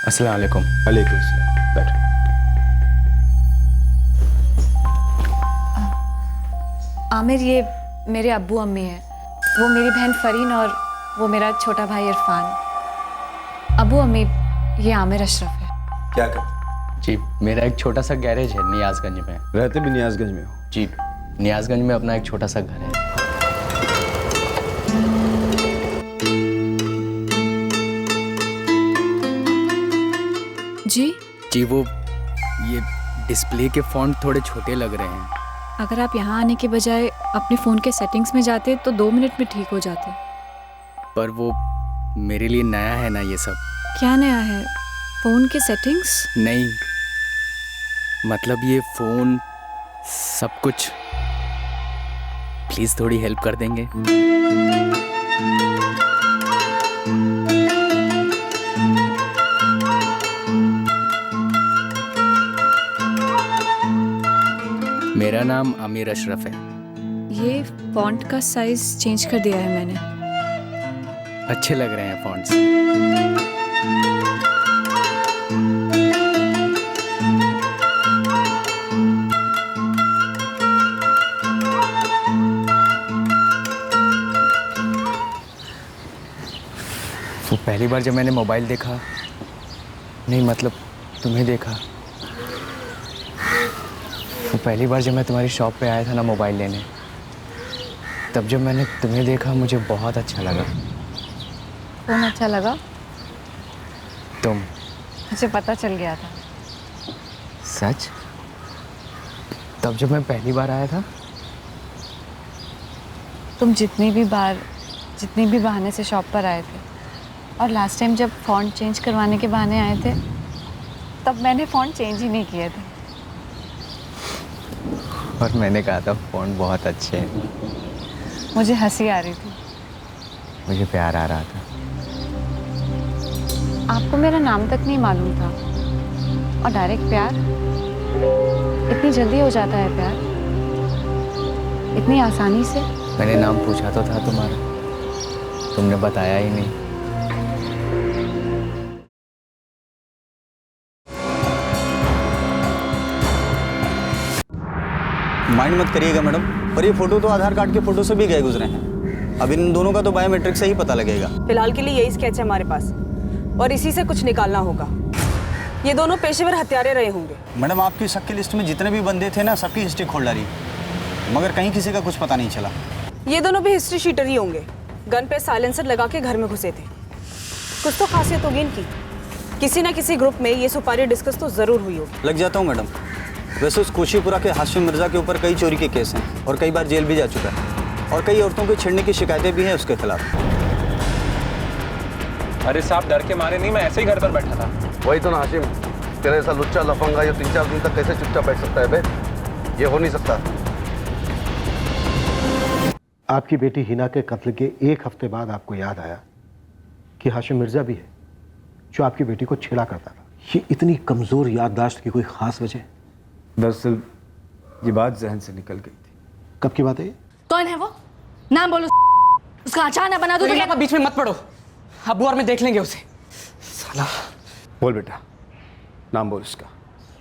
अस्सलाम वालेकुम। वालेकुम सलाम। बैठो। आमिर, ये मेरे अब्बू अम्मी हैं। वो मेरी बहन फरीन और वो मेरा छोटा भाई इरफान। अब्बू अम्मी, ये आमिर अशरफ है। क्या करते जी, मेरा एक छोटा सा गैरेज है नियाज़गंज में। रहते भी नियाज़गंज में हो? जी, नियाज़गंज में अपना एक छोटा सा घर है। जी, वो ये डिस्प्ले के फ़ॉन्ट थोड़े छोटे लग रहे हैं। अगर आप यहाँ आने के बजाय अपने फ़ोन के सेटिंग्स में जाते तो 2 मिनट में ठीक हो जाते। पर वो मेरे लिए नया है ना ये सब। क्या नया है? फ़ोन के सेटिंग्स? नहीं, मतलब ये फ़ोन सब कुछ। प्लीज़ थोड़ी हेल्प कर देंगे? मेरा नाम आमिर अशरफ है। ये फ़ॉन्ट का साइज़ चेंज कर दिया है मैंने। अच्छे लग रहे हैं फ़ॉन्ट्स। वो पहली बार जब मैंने मोबाइल देखा, नहीं मतलब तुम्हें देखा, वो पहली बार जब मैं तुम्हारी शॉप पे आया था ना मोबाइल लेने, तब जब मैंने तुम्हें देखा मुझे बहुत अच्छा लगा। फ़ोन अच्छा लगा? तुम। मुझे पता चल गया था। सच? तब जब मैं पहली बार आया था? तुम जितनी भी बहाने से शॉप पर आए थे और लास्ट टाइम जब फ़ॉन्ट चेंज करवाने के बहाने आए थे, तब मैंने फ़ॉन्ट चेंज ही नहीं किए थे। और मैंने कहा था फ़ॉन्ट बहुत अच्छे हैं। मुझे हंसी आ रही थी। मुझे प्यार आ रहा था। आपको मेरा नाम तक नहीं मालूम था और डायरेक्ट प्यार? इतनी जल्दी हो जाता है प्यार? इतनी आसानी से? मैंने नाम पूछा तो था तुम्हारा, तुमने बताया ही नहीं। माइंड मत करिएगा मैडम, पर ये फोटो तो आधार कार्ड के फोटो से भी गए गुजरे हैं। अब इन दोनों का तो बायोमेट्रिक से ही पता लगेगा। फिलहाल के लिए यही स्केच है हमारे पास और इसी से कुछ निकालना होगा। ये दोनों पेशेवर हत्यारे रहे होंगे। मैडम, आपकी शक की लिस्ट में जितने भी बंदे थे ना, सबकी हिस्ट्री खोल डाली, मगर कहीं किसी का कुछ पता नहीं चला। ये दोनों भी हिस्ट्री शीटर ही होंगे। गन पे साइलेंसर लगा के घर में घुसे थे। कुछ तो खासियत होगी इनकी। किसी ना किसी ग्रुप में ये सुपारी डिस्कस तो जरूर हुई होगी। लग जाता हूँ मैडम। वैसे उस कोशीपुरा के हाशिम मिर्जा के ऊपर कई चोरी के केस हैं और कई बार जेल भी जा चुका है और कई औरतों के छेड़ने की शिकायतें भी हैं उसके खिलाफ। अरे साहब, डर के मारे नहीं, मैं ऐसे ही घर पर बैठा था। वही तो ना हाशिम, तेरे ऐसा लुच्चा लफंगा ये 3-4 दिन तक कैसे चुपचाप बैठ सकता है बे? ये हो नहीं सकता। आपकी बेटी हिना के कत्ल के 1 हफ्ते बाद आपको याद आया कि हाशिम मिर्जा भी है जो आपकी बेटी को छेड़ा करता था। ये इतनी कमजोर याददाश्त की कोई खास वजह? दरअसल ये बात जहन से निकल गई थी। कब की बात है ये? कौन है वो? नाम बोलो। उसका अचानक बना दो तो क्या? बीच में मत पड़ो, अब्बू और मैं देख लेंगे उसे। साला। बोल बेटा, नाम बोल उसका।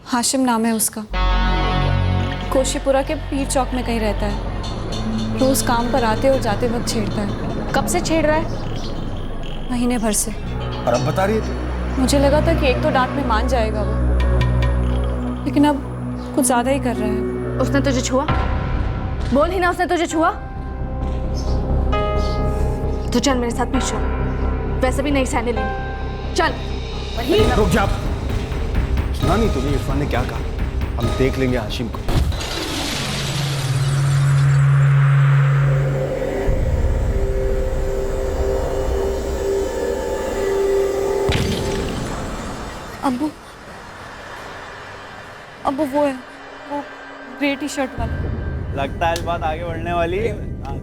हाशिम नाम है उसका। कोशीपुरा के पीर चौक में कहीं रहता है। रोज काम पर आते और जाते वक्त छेड़ता है। कब से छेड़ रहा है? महीने भर से। और अब बता रही है मुझे लगा था कि एक तो डांट में मान जाएगा वो, लेकिन अब कुछ ज्यादा ही कर रहा है। उसने तुझे छुआ? बोल ही ना, उसने तुझे छुआ? तो चल मेरे साथ पीछे, वैसे भी नई सैंडल लेनी। चल। रुक जा। सुना नहीं तूने इरफान ने क्या कहा? हम देख लेंगे हाशिम को। अब्बू, अब्बू वो है, वो ग्रे टी शर्ट वाला। लगता है इस बात आगे बढ़ने वाली है।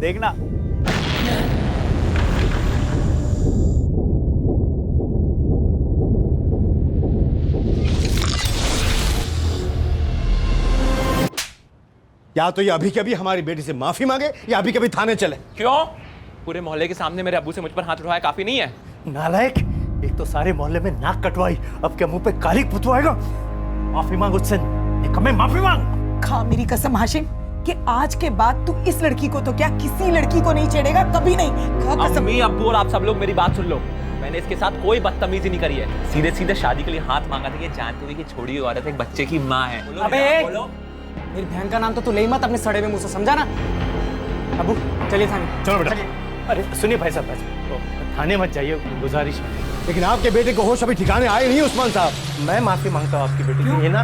देखना। या तो ये अभी के अभी हमारी बेटी से माफी मांगे या अभी कभी थाने चले। क्यों? पूरे मोहल्ले के सामने मेरे अब्बू से मुझ पर हाथ उठाया काफी नहीं है? नालायक, एक तो सारे मोहल्ले में नाक कटवाई, अब क्या मुंह पे कालिक पुतवाएगा? माफी मांग उससे, निकम्मे माफी मांग। खा मेरी कसम हाशिम कि आज के बाद तू इस लड़की को तो क्या किसी लड़की को नहीं छेड़ेगा, कभी नहीं। खा कसम। अम्मी, अब्बू और आप सब लोग मेरी बात सुन लो। मैंने इसके साथ कोई बदतमीजी नहीं करी है। सीधे सीधे शादी के लिए हाथ मांगा था, ये जानते हुए कि छोड़ी हुई औरत एक बच्चे की माँ है। अबे मेरी बहन का नाम तो तू ले ही मत अपने सड़े में मुंह से, समझा ना? अबू चलिए थाने। चलो बेटा। अरे सुनिए भाई साहब, थाने मत जाइए, गुजारिश है। लेकिन आपके बेटे को होश अभी ठिकाने आए नहीं उस्मान साहब। मैं माफी मांगता हूँ आपकी बेटी की, ये ना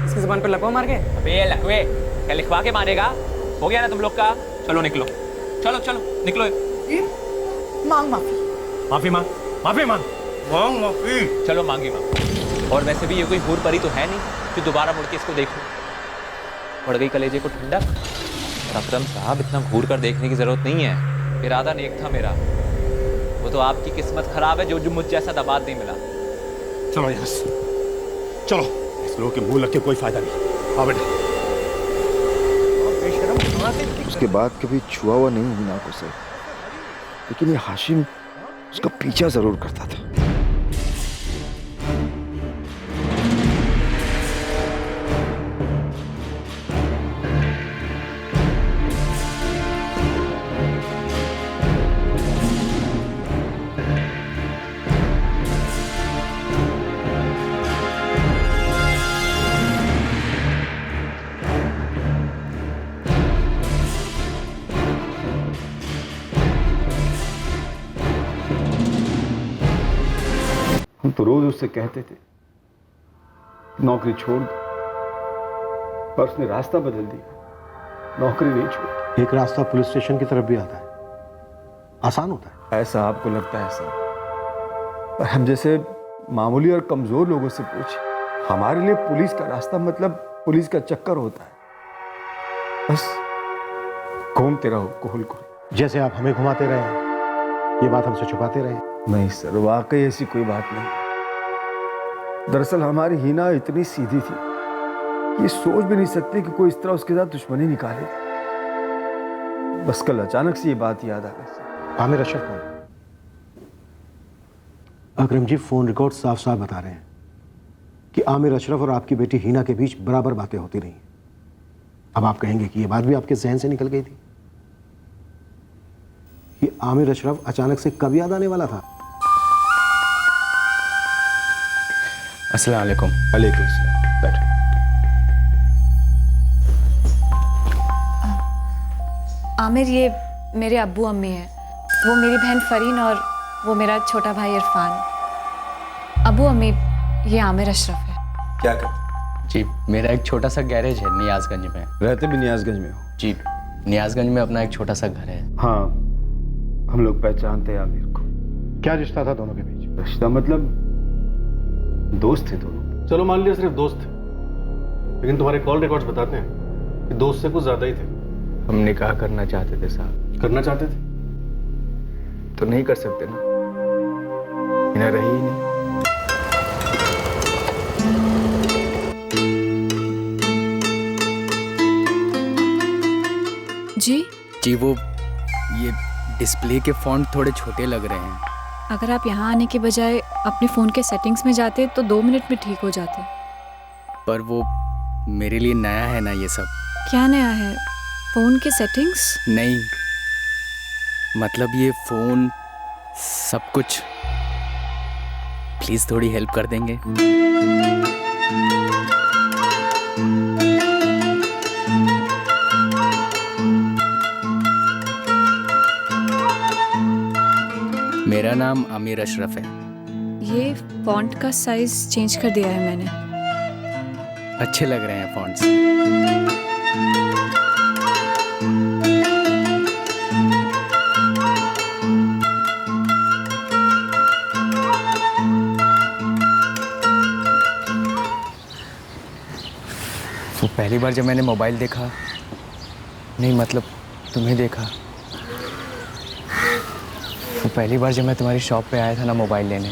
इसकी जुबान पे लकवा मार के। अबे लकवे, क्या लिखवा के मारेगा? हो गया ना तुम लोग का? चलो निकलो, चलो चलो निकलो। मांग माफी। माफी मांग, माफी मांग, मांग माफी। चलो मांगी माँ। और वैसे भी ये कोई हूर परी तो है नहीं कि दोबारा मुड़ के इसको देखो। पड़ गई कलेजे को ठंडक। और अकरम साहब, इतना घूर कर देखने की जरूरत नहीं है। इरादा नेक था मेरा। वो तो आपकी किस्मत खराब है जो मुझ जैसा दबाद नहीं मिला। चलो यहाँ से, चलो। इस लोगों के मुंह लग के कोई फायदा नहीं। आओ बेटा। उसके बाद कभी छुआ हुआ नहीं हुई नाक उसे, लेकिन ये हाशिम उसका पीछा जरूर करता था। हम तो रोज उससे कहते थे नौकरी छोड़ दो, पर उसने रास्ता बदल दिया। नौकरी नहीं छोड़ी। एक रास्ता पुलिस स्टेशन की तरफ भी आता है, आसान होता है। ऐसा आपको लगता है साहब, पर हम जैसे मामूली और कमजोर लोगों से पूछे, हमारे लिए पुलिस का रास्ता मतलब पुलिस का चक्कर होता है। बस घूमते रहो कोहल कोहल। जैसे आप हमें घुमाते रहे, ये बात हमसे छुपाते रहे। नहीं सर, वाकई ऐसी कोई बात नहीं। दरअसल हमारी हीना इतनी सीधी थी कि सोच भी नहीं सकते कि कोई इस तरह उसके साथ दुश्मनी निकाले। बस कल अचानक से ये बात याद आ गई। आमिर अशरफ कौन? अकरम जी, फोन रिकॉर्ड साफ साफ बता रहे हैं कि आमिर अशरफ और आपकी बेटी हीना के बीच बराबर बातें होती रही। अब आप कहेंगे कि ये बात भी आपके जहन से निकल गई थी। ये आमिर अशरफ अचानक से कब याद आने वाला था? अस्सलाम वालेकुम। वालेकुम सलाम। बैठो। आमिर, ये मेरे अब्बू अम्मी हैं। वो मेरी बहन फरीन और वो मेरा छोटा भाई इरफान। अब्बू अम्मी, ये आमिर अशरफ है। क्या करते? जी, मेरा एक छोटा सा गैरेज है नियाजगंज में। रहते भी नियाजगंज में हो? जी, नियाजगंज में अपना एक छोटा सा घर है। हाँ, हम लोग पहचानते हैं आमिर को। क्या रिश्ता था दोनों के बीच? रिश्ता मतलब दोस्त थे दोनों। चलो मान लिया सिर्फ दोस्त थे, लेकिन तुम्हारे कॉल रिकॉर्ड्स बताते हैं कि दोस्त से कुछ ज्यादा ही थे। हम निकाह करना चाहते थे साहब। करना चाहते थे तो नहीं कर सकते ना, हिना रही ही नहीं। जी, वो ये डिस्प्ले के फॉन्ट थोड़े छोटे लग रहे हैं। अगर आप यहाँ आने के बजाय अपने फ़ोन के सेटिंग्स में जाते तो 2 मिनट में ठीक हो जाते। पर वो मेरे लिए नया है ना ये सब। क्या नया है? फ़ोन के सेटिंग्स? नहीं, मतलब ये फ़ोन सब कुछ। प्लीज़ थोड़ी हेल्प कर देंगे? मेरा नाम आमिर अशरफ है। ये फ़ॉन्ट का साइज़ चेंज कर दिया है मैंने। अच्छे लग रहे हैं फॉन्ट्स। वो पहली बार जब मैंने मोबाइल देखा, नहीं मतलब तुम्हें देखा, वो पहली बार जब मैं तुम्हारी शॉप पे आया था ना मोबाइल लेने,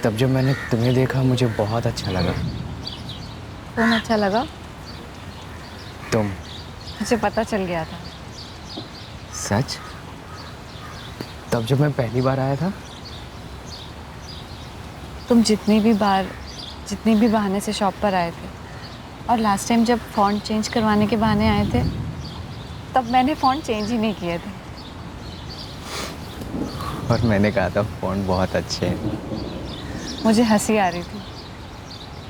तब जब मैंने तुम्हें देखा मुझे बहुत अच्छा लगा। कौन अच्छा लगा? तुम। मुझे पता चल गया था। सच? तब जब मैं पहली बार आया था तुम जितनी भी बहाने से शॉप पर आए थे और लास्ट टाइम जब फ़ॉन्ट चेंज करवाने के बहाने आए थे तब मैंने फ़ॉन्ट चेंज ही नहीं किए थे। और मैंने कहा था फ़ॉन्ट बहुत अच्छे हैं। मुझे हंसी आ रही थी।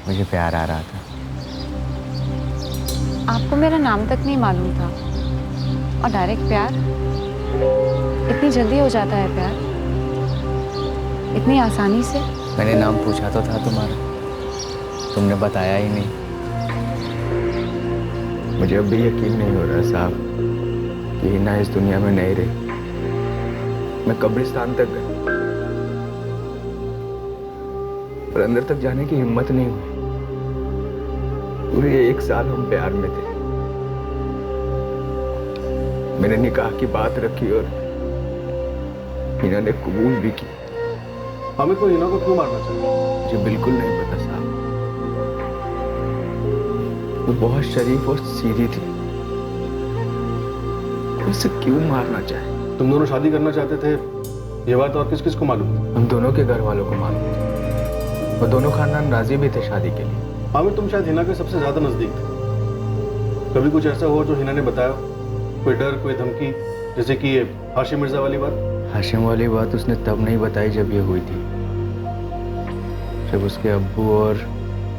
मुझे प्यार आ रहा था। आपको मेरा नाम तक नहीं मालूम था और डायरेक्ट प्यार? इतनी जल्दी हो जाता है प्यार? इतनी आसानी से? मैंने नाम पूछा तो था तुम्हारा, तुमने बताया ही नहीं। मुझे अब भी यकीन नहीं हो रहा साहब कि हिना इस दुनिया में नहीं रही। मैं कब्रिस्तान तक गया पर अंदर तक जाने की हिम्मत नहीं हुई। पूरे 1 साल हम प्यार में थे। मैंने निकाह की बात रखी और हिना ने कबूल भी की। हमें को हिना को क्यों मारना चाहिए? मुझे बिल्कुल नहीं पता साहब। वो बहुत शरीफ और सीधी थी, उसे क्यों मारना चाहे? तुम दोनों शादी करना चाहते थे, ये बात और किस किस को मालूम? हम दोनों के घर वालों को मालूम थी। वो दोनों खानदान राजी भी थे शादी के लिए। आमिर, तुम शायद हिना के सबसे ज्यादा नजदीक थे। कभी कुछ ऐसा हुआ जो हिना ने बताया? कोई डर, कोई धमकी, जैसे कि ये हाशिम मिर्जा वाली बात? हाशिम वाली बात उसने तब नहीं बताई जब ये हुई थी, जब उसके अब्बू और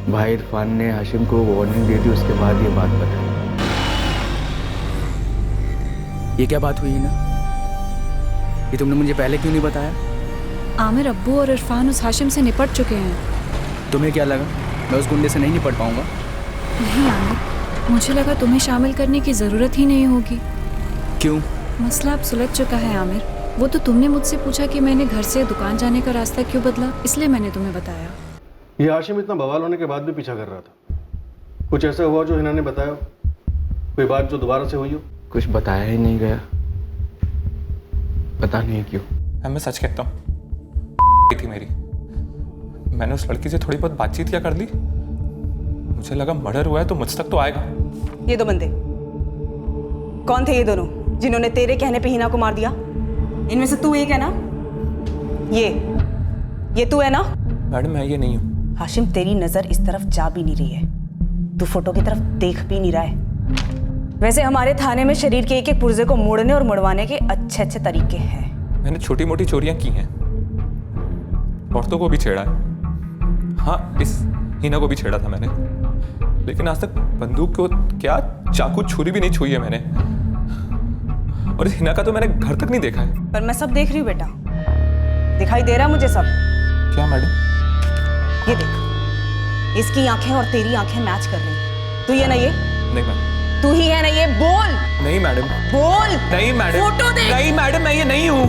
भाई इरफान ने हाशिम को वार्निंग दी थी। उसके बाद ये बात बताई। ये क्या बात हुई ना? ये तुमने मुझे पहले क्यों नहीं बताया? आमिर, अब्बू और इरफान उस हाशिम से निपट चुके हैं। तुम्हें क्या लगा मैं उस गुंडे से नहीं निपट पाऊंगा? नहीं आमिर, मुझे लगा तुम्हें शामिल करने की जरूरत ही नहीं होगी। क्यों? मसला अब सुलझ चुका है आमिर। वो तो तुमने मुझसे पूछा कि मैंने घर से दुकान जाने का रास्ता क्यों बदला, इसलिए मैंने तुम्हें बताया। ये हाशिम इतना बवाल होने के बाद भी पीछा कर रहा था। कुछ ऐसा हुआ जो हिना ने बताया? कोई बात जो दोबारा से हुई हो? कुछ बताया ही नहीं गया, पता नहीं क्यों। मैं सच कहता हूँ, थी मेरी। मैंने उस लड़की से थोड़ी बहुत बातचीत कर ली। मुझे लगा मर्डर हुआ है तो मुझ तक तो आएगा। ये दो बंदे कौन थे? ये दोनों जिन्होंने तेरे कहने पे हिना को मार दिया? इनमें से तू एक है ना? ये तू है ना? मैडम, मैं ये नहीं हूँ। हाशिम, तेरी नजर इस तरफ जा भी नहीं रही है। तू फोटो की तरफ देख भी नहीं रहा है। वैसे हमारे थाने में शरीर के एक एक पुर्जे को मोड़ने और मुड़वाने के अच्छे अच्छे तरीके हैं। मैंने छोटी मोटी चोरियां की हैं, औरतों को भी छेड़ा है। हाँ, इस हिना को भी छेड़ा था मैंने, लेकिन आज तक बंदूक को क्या चाकू छुरी भी नहीं छुई है मैंने। और इस हिना का तो मैंने घर तक नहीं देखा है। पर मैं सब देख रही हूँ बेटा, दिखाई दे रहा मुझे सब। क्या मैडम? ये देख, इसकी आंखें और तेरी आंखें मैच कर रही। तू ये ना? ये नहीं मैडम। तू ही है ना? ये बोल। नहीं मैडम। बोल। नहीं मैडम। फोटो देख। नहीं मैडम, मैं ये नहीं हूँ।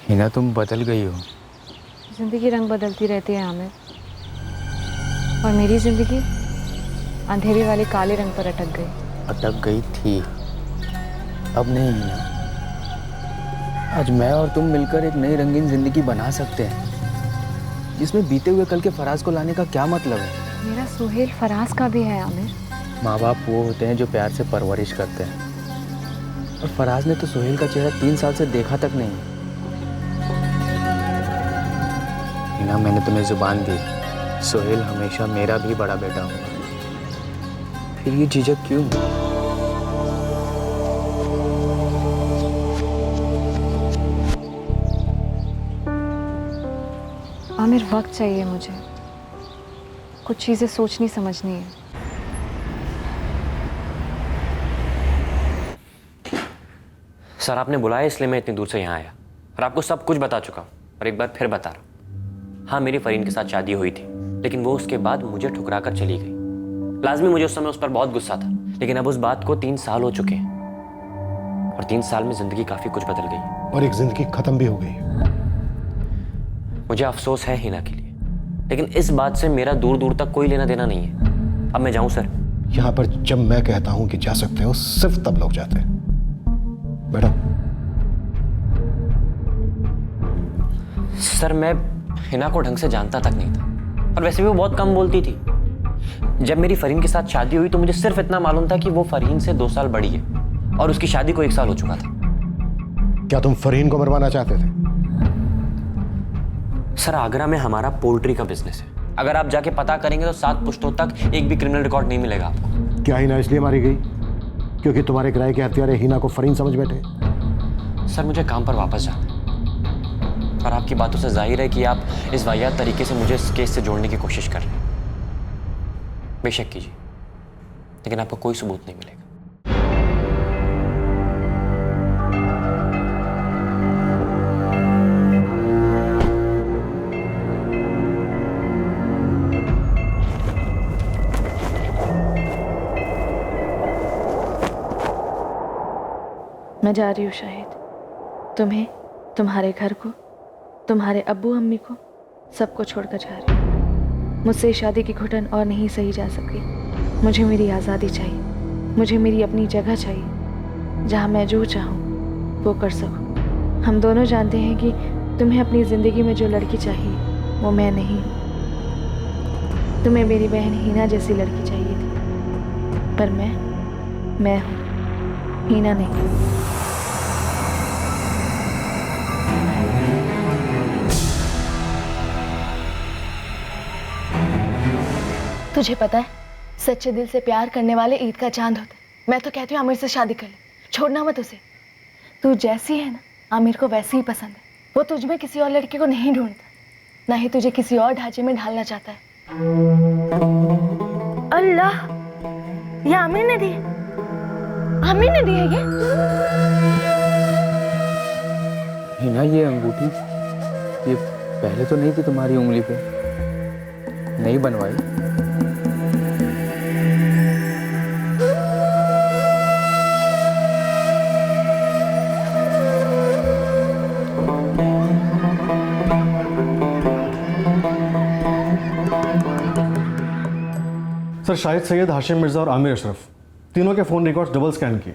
हिना, तुम बदल गई हो। जिंदगी रंग बदलती रहती है आमिर, और मेरी जिंदगी अंधेरी वाले काले रंग पर अटक गई। अटक गई थी, अब नहीं हिना। आज मैं और तुम मिलकर एक नई रंगीन जिंदगी बना सकते हैं, जिसमें बीते हुए कल के फराज को लाने का क्या मतलब है? मेरा सुहेल फराज का भी है आमिर। माँ बाप वो होते हैं जो प्यार से परवरिश करते हैं, और फराज ने तो सुहेल का चेहरा 3 साल से देखा तक नहीं। हिना, मैंने तुम्हें जुबान दी, सुहेल हमेशा मेरा भी बड़ा बेटा होगा। फिर ये झिझक क्यों? आमिर, वक्त चाहिए मुझे, कुछ चीजें सोचनी समझनी है। सर, आपने बुलाया इसलिए मैं इतनी दूर से यहाँ आया, और आपको सब कुछ बता चुका हूँ, और एक बार फिर बता रहा हूँ। हाँ, मेरी फरीन के साथ शादी हुई थी, लेकिन वो उसके बाद मुझे ठुकरा कर चली गई। लाजमी मुझे उस समय उस पर बहुत गुस्सा था, लेकिन अब उस बात को 3 साल हो चुके हैं, और 3 साल में जिंदगी काफी कुछ बदल गई, और एक जिंदगी खत्म भी हो गई। मुझे अफसोस है हिना के लिए, लेकिन इस बात से मेरा दूर दूर तक कोई लेना देना नहीं है। अब मैं जाऊं सर? यहां पर जब मैं कहता हूं कि जा सकते हो, सिर्फ तब लोग जाते हैं। बैठो। सर मैं हिना को ढंग से जानता तक नहीं था, और वैसे भी वो बहुत कम बोलती थी। जब मेरी फरीन के साथ शादी हुई तो मुझे सिर्फ इतना मालूम था कि वो फरीन से 2 साल बड़ी है और उसकी शादी को 1 साल हो चुका था। क्या तुम फरीन को मरवाना चाहते थे? सर आगरा में हमारा पोल्ट्री का बिजनेस है। अगर आप जाके पता करेंगे तो 7 पुश्तों तक एक भी क्रिमिनल रिकॉर्ड नहीं मिलेगा आपको। क्या हिना इसलिए मारी गई क्योंकि तुम्हारे किराए के हत्यारे हिना को फरीन समझ बैठे? सर मुझे काम पर वापस जाना है, और आपकी बातों से जाहिर है कि आप इस वाहियात तरीके से मुझे इस केस से जोड़ने की कोशिश कर रहे हैं। बेशक कीजिए, लेकिन आपको कोई सबूत नहीं मिलेगा। मैं जा रही हूँ शाहिद, तुम्हें, तुम्हारे घर को, तुम्हारे अब्बू अम्मी को, सबको छोड़कर जा रही हूँ। मुझसे शादी की घुटन और नहीं सही जा सकी। मुझे मेरी आज़ादी चाहिए, मुझे मेरी अपनी जगह चाहिए जहाँ मैं जो चाहूँ वो कर सकूँ। हम दोनों जानते हैं कि तुम्हें अपनी ज़िंदगी में जो लड़की चाहिए वो मैं नहीं हूँ। तुम्हें मेरी बहन हीना जैसी लड़की चाहिए थी, पर मैं हूँ, हीना नहीं। तुझे पता है, सच्चे दिल से प्यार करने वाले ईद का चांद होते। मैं तो कहती हूँ आमिर से शादी कर ले, छोड़ना मत उसे। तू जैसी है ना, आमिर को वैसी ही पसंद है। वो तुझ में किसी और लड़के को नहीं ढूंढता, ना ही तुझे किसी और ढांचे में ढालना चाहता है। अल्लाह, ये आमिर ने दी है, आमिर ने दी है ये। हिना ये अंगूठी ये पहले तो नहीं थी तुम्हारी उंगली पे, नहीं बनवाई? सर शाहिद सैयद, हाशिम मिर्ज़ा और आमिर अशरफ तीनों के फ़ोन रिकॉर्ड्स डबल स्कैन किए,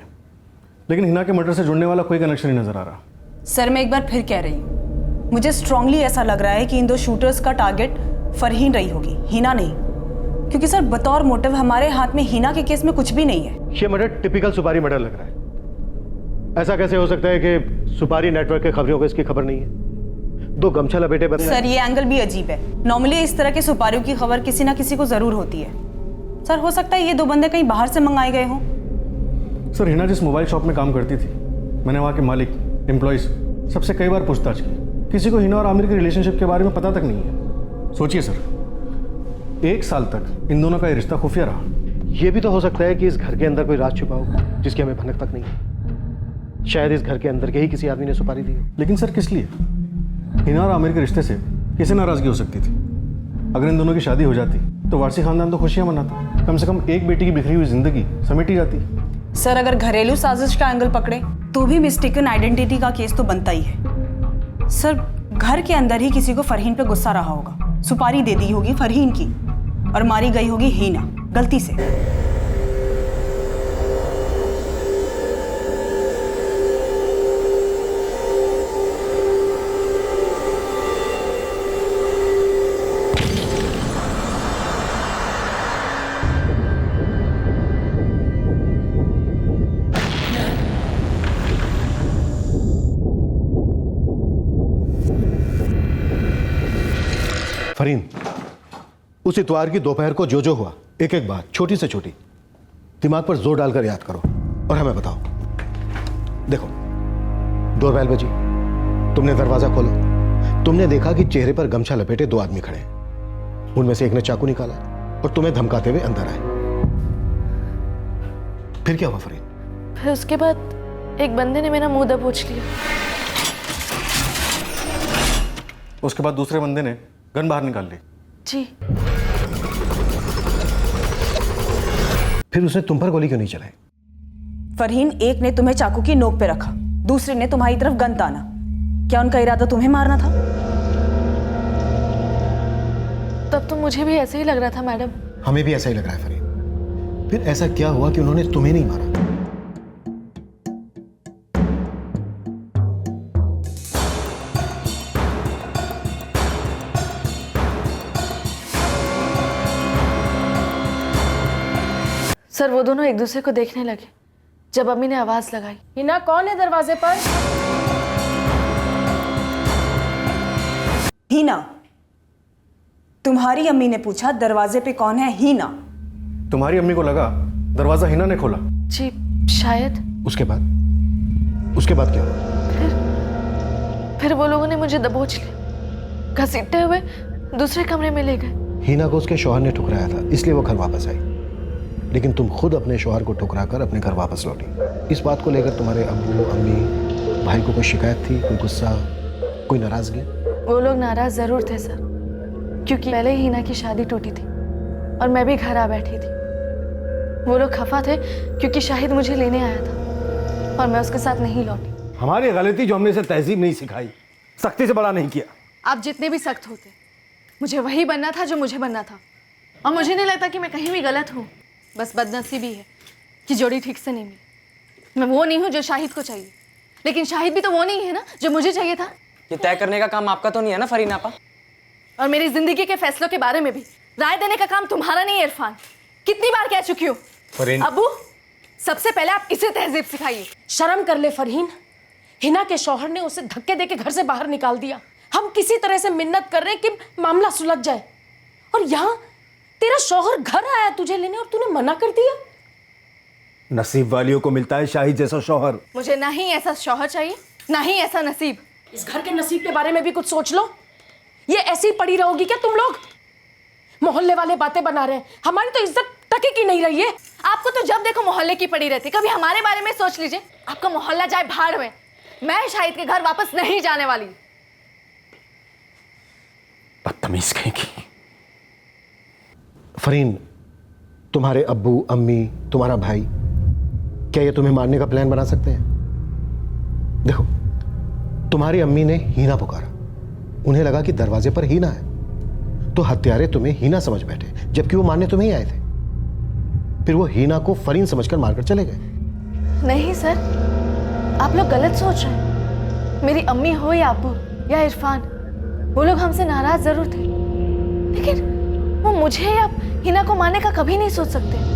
लेकिन हिना के मर्डर से जुड़ने वाला कोई कनेक्शन नहीं नज़र आ रहा। सर मैं एक बार फिर कह रही हूँ, मुझे स्ट्रांगली ऐसा लग रहा है कि इन 2 शूटर्स का टारगेट फरहीन रही होगी, हिना नहीं। क्योंकि सर बतौर मोटिव हमारे हाथ में हिना के केस में कुछ भी नहीं है। ये मर्डर टिपिकल सुपारी मर्डर लग रहा है। ऐसा कैसे हो सकता है कि सुपारी नेटवर्क के खबरों को इसकी खबर नहीं है? 2 गमछा लपेटे बंदे। सर ये एंगल भी अजीब है। नॉर्मली इस तरह के सुपारियों की खबर किसी ना किसी को जरूर होती है। सर हो सकता है ये 2 बंदे कहीं बाहर से मंगाए गए हों। सर हिना जिस मोबाइल शॉप में काम करती थी, मैंने वहाँ के मालिक, एम्प्लॉइज सबसे कई बार पूछताछ की। किसी को हिना और आमिर के रिलेशनशिप के बारे में पता तक नहीं है। सोचिए सर, 1 साल तक इन दोनों का ये रिश्ता खुफिया रहा। ये भी तो हो सकता है कि इस घर के अंदर कोई राज छुपा हो जिसकी हमें भनक तक नहीं है। शायद इस घर के अंदर के ही किसी आदमी ने सुपारी दी हो। लेकिन सर किस लिए? हिना और आमिर के रिश्ते से किसे नाराजगी हो सकती थी? अगर इन दोनों की शादी हो जाती तो वारसी खानदान तो खुशियां मनाता। कम से कम एक बेटी की बिखरी हुई जिंदगी समेटी जाती। सर अगर घरेलू साजिश का एंगल पकड़े तो भी मिस्टेकन आइडेंटिटी का केस तो बनता ही है। सर घर के अंदर ही किसी को फरहीन पे गुस्सा रहा होगा, सुपारी दे दी होगी फरहीन की और मारी गई होगी हिना गलती से। फरीन, उस इतवार की दोपहर को जो हुआ, एक एक बात छोटी से छोटी दिमाग पर जोर डालकर याद करो और हमें बताओ। देखो, डोरबेल बजी, तुमने दरवाजा खोला, तुमने देखा कि चेहरे पर गमछा लपेटे 2 आदमी खड़े हैं। उनमें से एक ने चाकू निकाला और तुम्हें धमकाते हुए अंदर आए। फिर क्या हुआ फरीन? फिर उसके बाद एक बंदे ने मेरा मुंह दबोच लिया। उसके बाद दूसरे बंदे ने गन बाहर निकाल ली। जी। फिर उसने तुम पर गोली क्यों नहीं चलाई? फरहीन, एक ने तुम्हें चाकू की नोक पे रखा, दूसरे ने तुम्हारी तरफ गन ताना। क्या उनका इरादा तुम्हें मारना था? तब तो मुझे भी ऐसे ही लग रहा था मैडम। हमें भी ऐसा ही लग रहा है फरीन। फिर ऐसा क्या हुआ कि उन्होंने तुम्हें नहीं मारा? सर वो दोनों एक दूसरे को देखने लगे जब अम्मी ने आवाज लगाई। हिना कौन है दरवाजे पर? हीना। तुम्हारी अम्मी ने पूछा दरवाजे पे कौन है? हीना। तुम्हारी अम्मी को लगा दरवाजा हिना ने खोला। जी शायद। उसके बाद क्या हुआ? फिर वो लोगों ने मुझे दबोच लिया, घसीटते हुए दूसरे कमरे में ले गए। हीना को उसके शौहर ने ठुकराया था, इसलिए वो घर वापस आई। लेकिन तुम खुद अपने शौहर को ठुकरा कर अपने घर वापस लौटी। इस बात को लेकर तुम्हारे अब्बू, अम्मी, भाई को कोई शिकायत थी, कोई गुस्सा, कोई नाराजगी? वो लोग नाराज जरूर थे सर, क्योंकि पहले ही हीना की शादी टूटी थी और मैं भी घर आ बैठी थी। वो लोग खफा थे क्योंकि शाहिद मुझे लेने आया था और मैं उसके साथ नहीं लौटी। हमारी गलती जो हमने इसे तहजीब नहीं सिखाई, सख्ती से बड़ा नहीं किया। आप जितने भी सख्त होते, मुझे वही बनना था जो मुझे बनना था, और मुझे नहीं लगता कि मैं कहीं भी गलत हूँ। बस बदनसीबी है कि जोड़ी ठीक से नहीं मिली। मैं वो नहीं हूँ जो शाहिद को चाहिए, लेकिन शाहिद भी तो वो नहीं है ना जो मुझे चाहिए था। ये तय करने का काम आपका तो नहीं है ना फरीन आपा? और मेरी जिंदगी के फैसलों के बारे में भी राय देने का काम तुम्हारा नहीं है इरफान। कितनी बार कह चुकी हूँ। अबू, सबसे पहले आप इसे तहजीब सिखाइए। शर्म कर ले फरहीन, हिना के शौहर ने उसे धक्के देके घर से बाहर निकाल दिया। हम किसी तरह से मिन्नत कर रहे हैं कि मामला सुलझ जाए, और यहाँ तेरा शौहर घर आया तुझे लेने और तूने मना कर दिया। नसीब वालियों को मिलता है शाहिद जैसा शौहर। मुझे ना ही ऐसा शौहर चाहिए, ना ही ऐसा नसीब। इस घर के नसीब के बारे में भी कुछ सोच लो। ये ऐसी पड़ी रहोगी क्या तुम लोग? मोहल्ले वाले बातें बना रहे हैं, हमारी तो इज्जत टकी की नहीं रही है। आपको तो जब देखो मोहल्ले की पड़ी रहती, कभी हमारे बारे में सोच लीजिए। आपका मोहल्ला जाए भाड़ में, मैं शाहिद के घर वापस नहीं जाने वाली। बदतमीज कहेगी। फरीन, तुम्हारे अब्बू, अम्मी, तुम्हारा भाई, क्या ये तुम्हें मारने का प्लान बना सकते हैं? देखो, तुम्हारी अम्मी ने हीना पुकारा, उन्हें लगा कि दरवाजे पर हीना है, तो हत्यारे तुम्हें हीना समझ बैठे, जबकि वो मारने तुम्हें ही आए थे। फिर वो हीना को फरीन समझकर मारकर चले गए। नहीं सर, आप लोग गलत सोच रहे हैं। मेरी अम्मी हो या अब्बू या इरफान, वो लोग हमसे नाराज जरूर थे, लेकिन वो मुझे या हिना को मारने का कभी नहीं सोच सकते।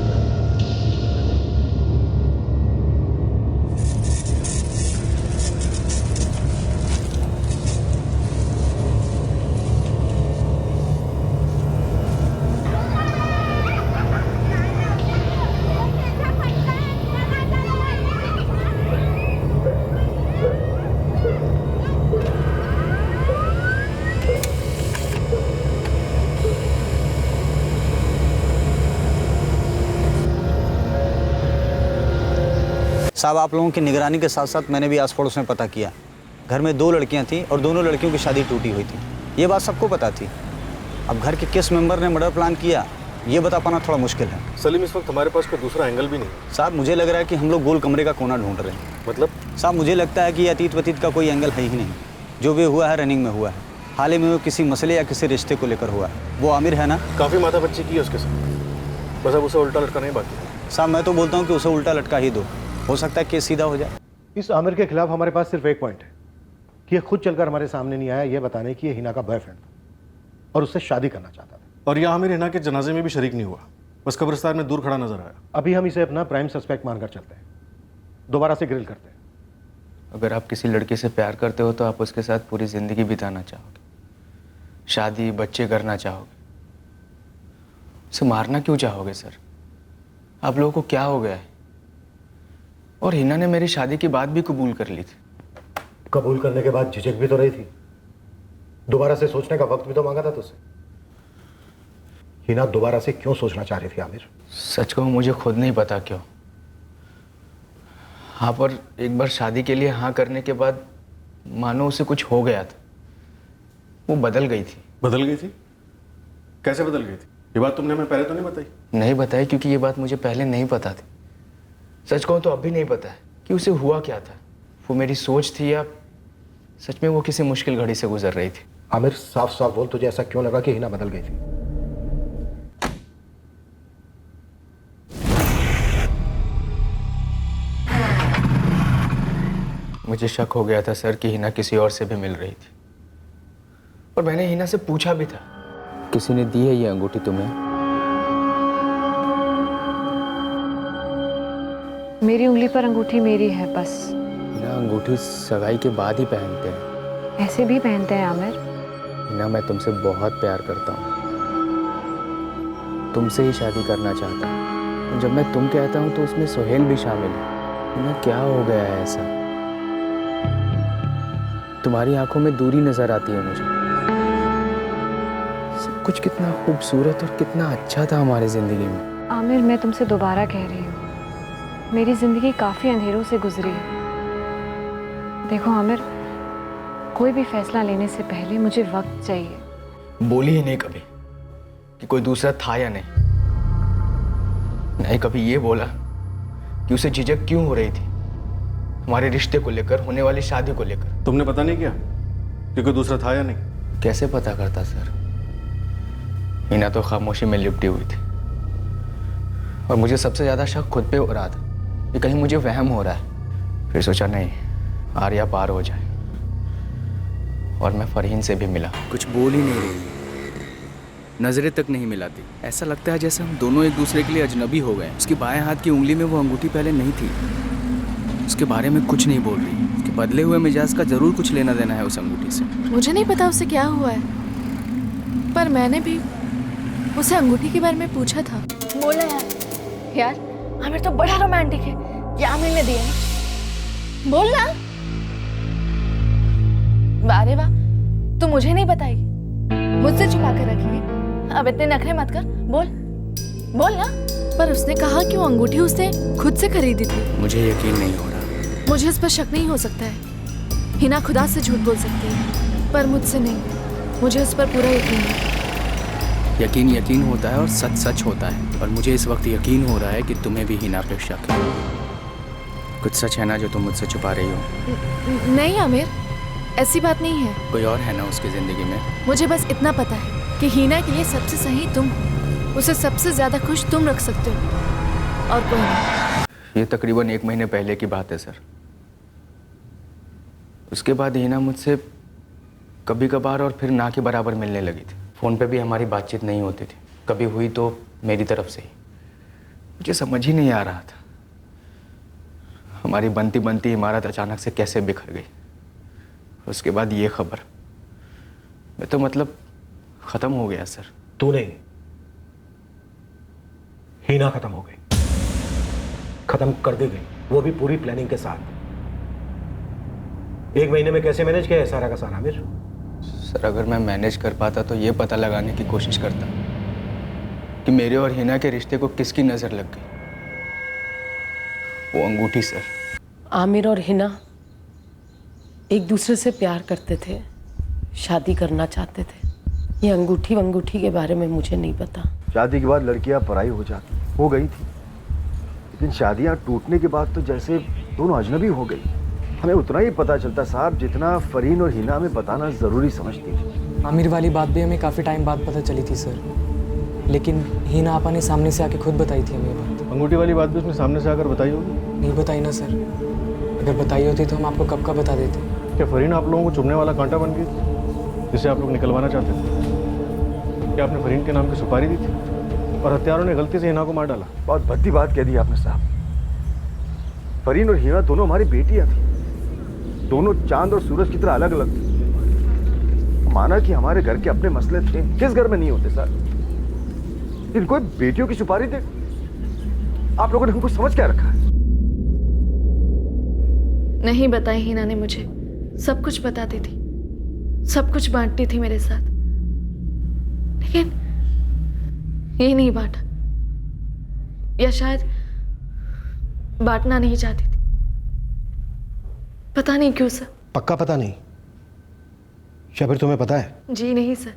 साहब, आप लोगों की निगरानी के साथ साथ मैंने भी आस पड़ोस में पता किया। घर में 2 लड़कियां थीं और दोनों लड़कियों की शादी टूटी हुई थी। ये बात सबको पता थी। अब घर के किस मेंबर ने मर्डर प्लान किया, ये बता पाना थोड़ा मुश्किल है। सलीम, इस वक्त हमारे पास कोई दूसरा एंगल भी नहीं। साहब, मुझे लग रहा है कि हम लोग गोल कमरे का कोना ढूंढ रहे हैं। मतलब? साहब, मुझे लगता है कि अतीत वतीत का कोई एंगल है ही नहीं। जो भी हुआ है रनिंग में हुआ है। हाल ही में वो किसी मसले या किसी रिश्ते को लेकर हुआ है। वो आमिर है ना? काफ़ी माथा बच्ची की है उसके साथ, बस अब उसे उल्टा लटका नहीं बाकी। साहब, मैं तो बोलता हूँ कि उसे उल्टा लटका ही दो, हो सकता है केस सीधा हो जाए। इस आमिर के खिलाफ हमारे पास सिर्फ एक पॉइंट है कि ये खुद चलकर हमारे सामने नहीं आया, ये बताने की ये हिना का बॉयफ्रेंड था और उससे शादी करना चाहता था। और यह आमिर हिना के जनाजे में भी शरीक नहीं हुआ, बस कब्रिस्तान में दूर खड़ा नजर आया। अभी हम इसे अपना प्राइम सस्पेक्ट मानकर चलते हैं, दोबारा से ग्रिल करते हैं। अगर आप किसी लड़के से प्यार करते हो तो आप उसके साथ पूरी ज़िंदगी बिताना चाहोगे, शादी बच्चे करना चाहोगे। उसे मारना क्यों चाहोगे सर? आप लोगों को क्या हो गया है? और हिना ने मेरी शादी की बात भी कबूल कर ली थी। कबूल करने के बाद झिझक भी तो रही थी, दोबारा से सोचने का वक्त भी तो मांगा था तुझसे। हिना दोबारा से क्यों सोचना चाह रही थी आमिर? सच कहूँ मुझे खुद नहीं पता क्यों। हाँ, पर एक बार शादी के लिए हाँ करने के बाद मानो उसे कुछ हो गया था, वो बदल गई थी। बदल गई थी? कैसे बदल गई थी? ये बात तुमने हमें पहले तो नहीं बताई? नहीं बताई, क्योंकि ये बात मुझे पहले नहीं पता थी। सच कहूँ तो अब भी नहीं पता है कि उसे हुआ क्या था। वो मेरी सोच थी या सच में वो किसी मुश्किल घड़ी से गुजर रही थी। आमिर, साफ साफ बोल, तुझे ऐसा क्यों लगा कि हिना बदल गई थी? मुझे शक हो गया था सर कि हिना किसी और से भी मिल रही थी, और मैंने हिना से पूछा भी था, किसी ने दी है ये अंगूठी तुम्हें? मेरी उंगली पर अंगूठी मेरी है बस। हिना अंगूठी सगाई के बाद ही पहनते हैं। ऐसे भी पहनते हैं आमिर। हिना मैं तुमसे बहुत प्यार करता हूँ, तुमसे ही शादी करना चाहता हूँ। जब मैं तुम कहता हूँ तो उसमें सुहेल भी शामिल है। हिना क्या हो गया है ऐसा? तुम्हारी आंखों में दूरी नजर आती है मुझे। सब कुछ कितना खूबसूरत और कितना अच्छा था हमारी जिंदगी में। आमिर मैं तुमसे दोबारा कह रही हूँ, मेरी जिंदगी काफी अंधेरों से गुजरी है। देखो आमिर, कोई भी फैसला लेने से पहले मुझे वक्त चाहिए। बोली ही नहीं कभी कि कोई दूसरा था या नहीं। नहीं कभी ये बोला कि उसे झिझक क्यों हो रही थी हमारे रिश्ते को लेकर, होने वाली शादी को लेकर। तुमने पता नहीं किया कि कोई दूसरा था या नहीं? कैसे पता करता सर? हिना तो खामोशी में लिपटी हुई थी और मुझे सबसे ज्यादा शक खुद पे हो रहा था कि कहीं मुझे वहम हो रहा है। फिर सोचा नहीं, आर्या पार हो जाए और मैं फरहीन से भी मिला। कुछ बोल ही नहीं रही, नजरें तक नहीं मिलाती। ऐसा लगता है जैसे हम दोनों एक दूसरे के लिए अजनबी हो गए। उसकी बाएं हाथ की उंगली में वो अंगूठी पहले नहीं थी। उसके बारे में कुछ नहीं बोल रही। उसके बदले हुए मिजाज का जरूर कुछ लेना देना है उस अंगूठी से। मुझे नहीं पता उसे क्या हुआ है, पर मैंने भी उसे अंगूठी के बारे में पूछा था। बोला यार आमिर तो बड़ा रोमांटिक है, ये आमिर ने दिया ना। बोल ना। अरे वाह, तू मुझे नहीं बताई, मुझसे छुपा कर रखी है। अब इतने नखरे मत कर, बोल बोल ना। पर उसने कहा कि वो अंगूठी उसने खुद से खरीदी थी। मुझे यकीन नहीं हो रहा। मुझे इस पर शक नहीं हो सकता है। हिना खुदा से झूठ बोल सकती है, पर मुझसे नहीं। मुझे इस पर पूरा यकीन है। यकीन होता है और सच सच होता है। और मुझे इस वक्त यकीन हो रहा है कि तुम्हें भी हिना पे शक है। कुछ सच है ना जो तुम मुझसे छुपा रही हो? नहीं आमिर, ऐसी बात नहीं है। कोई और है ना उसकी जिंदगी में? मुझे बस इतना पता है कि हिना के लिए सबसे सही तुम हो। उसे सबसे ज्यादा खुश तुम रख सकते हो और कोई नहीं। ये तकरीबन 1 महीने पहले की बात है सर। उसके बाद हिना मुझसे कभी कभार और फिर ना के बराबर मिलने लगी थी। फ़ोन पे भी हमारी बातचीत नहीं होती थी, कभी हुई तो मेरी तरफ से ही। मुझे समझ ही नहीं आ रहा था हमारी बनती बनती इमारत अचानक से कैसे बिखर गई। उसके बाद ये खबर, मैं तो मतलब ख़त्म हो गया सर। तू नहीं, हिना खत्म हो गई, खत्म कर दी गई, वो भी पूरी प्लानिंग के साथ। 1 महीने में कैसे मैनेज किया है सारा का सारा आमिर? सर अगर मैं मैनेज कर पाता तो ये पता लगाने की कोशिश करता कि मेरे और हिना के रिश्ते को किसकी नज़र लग गई। वो अंगूठी सर। आमिर और हिना एक दूसरे से प्यार करते थे, शादी करना चाहते थे। ये अंगूठी के बारे में मुझे नहीं पता। शादी के बाद लड़कियां पराई हो गई थी, लेकिन शादियां टूटने के बाद तो जैसे दोनों अजनबी हो गई। हमें उतना ही पता चलता साहब जितना फरीन और हिना में बताना ज़रूरी समझती थी। आमिर वाली बात भी हमें काफ़ी टाइम बाद पता चली थी सर, लेकिन हिना आपा ने सामने से आके खुद बताई थी हमें ये बात। अंगूठी वाली बात भी उसने सामने से आकर बताई होगी? नहीं बताई ना सर, अगर बताई होती तो हम आपको कब का बता देते। क्या फरीन आप लोगों को चुभने वाला कांटा बन गई थी जिसे आप लोग निकलवाना चाहते थे? क्या आपने फरीन के नाम की सुपारी दी थी और हत्यारों ने गलती से हिना को मार डाला? बहुत भद्दी बात कह दी आपने साहब। फरीन और हिना दोनों हमारी बेटियां थी, दोनों चांद और सूरज की तरह अलग अलग थे। माना कि हमारे घर के अपने मसले थे, किस घर में नहीं होते सर? लेकिन कोई बेटियों की सुपारी दे? आप लोगों ने हमको समझ क्या रखा है? नहीं बताई हिना ने मुझे, सब कुछ बताती थी, सब कुछ बांटती थी मेरे साथ, लेकिन ये नहीं बांटा, या शायद बांटना नहीं चाहती थी। पता नहीं क्यों सर। पक्का पता नहीं? या फिर तुम्हें पता है? जी नहीं सर,